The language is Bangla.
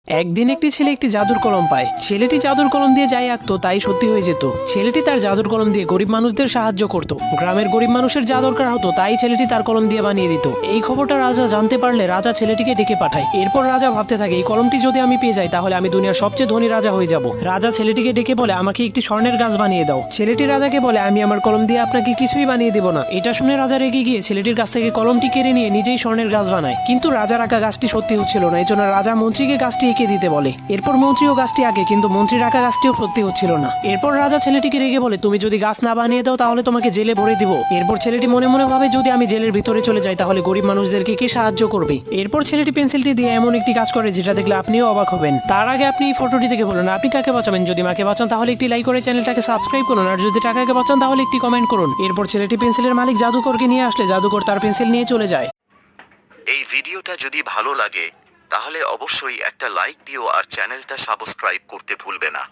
একদিন একটি ছেলে একটি জাদুর কলম পায়। ছেলেটি জাদুর কলম দিয়ে যাই আঁকতো তাই সত্যি হয়ে যেত। ছেলেটি তার জাদুর কলম দিয়ে গরিব মানুষদের সাহায্য করত। গ্রামের গরিব মানুষের যা দরকার হতো তাই ছেলেটি তার কলম দিয়ে বানিয়ে দিত। এই খবরটা রাজা জানতে পারলে রাজা ছেলেটিকে ডেকে পাঠায়। এরপর রাজা ভাবতে থাকে, এই কলমটি যদি আমি পেয়ে যাই তাহলে আমি দুনিয়ার সবচেয়ে ধনী রাজা হয়ে যাব। রাজা ছেলেটিকে ডেকে বলে, আমাকে একটি স্বর্ণের গাছ বানিয়ে দাও। ছেলেটি রাজাকে বলে, আমি আমার কলম দিয়ে আপনাকে কিছুই বানিয়ে দেব না। এটা শুনে রাজা রেগে গিয়ে ছেলেটির কাছ থেকে কলমটি কেড়ে নিয়ে নিজেই স্বর্ণের গাছ বানায়। কিন্তু রাজার আঁকা গাছটি সত্যি হচ্ছিল না, এই জন্য রাজা মন্ত্রীকে গাছটি এঁকে দিতে বলে। এরপর মন্ত্রীও গাছটি আঁকে, কিন্তু মন্ত্রীর আঁকা গাছটিও সত্যি হচ্ছিল না। এরপর রাজা ছেলেটিকে রেগে বলে, তুমি যদি গাছ না বানিয়ে দাও তাহলে তোমাকে জেলে ভরে দিব। এরপর ছেলেটি মনে মনে ভাবে, যদি আমি জেলের ভিতরে চলে যাই তাহলে গরিব মানুষদেরকে কে সাহায্য করবে। এরপর ছেলেটি পেন্সিলটি দিয়ে এমন একটি কাজ করে যেটা দেখলে আপনিও অবাক হবেন। তার আগে আপনি এই ফটোটি দেখে বলুন আপনি কাকে বাঁচাবেন। যদি মাকে বাঁচান তাহলে একটি লাইক করে চ্যানেলটাকে সাবস্ক্রাইব করুন, আর যদি টাকাকে বাঁচান তাহলে একটি কমেন্ট করুন। এরপর ছেলেটি পেন্সিলের মালিক জাদুকরকে নিয়ে আসলে জাদুকর তার পেন্সিল নিয়ে চলে যায়। এই ভিডিওটা যদি ভালো লাগে তাহলে অবশ্যই একটা লাইক দিও আর চ্যানেলটা সাবস্ক্রাইব করতে ভুলবে না।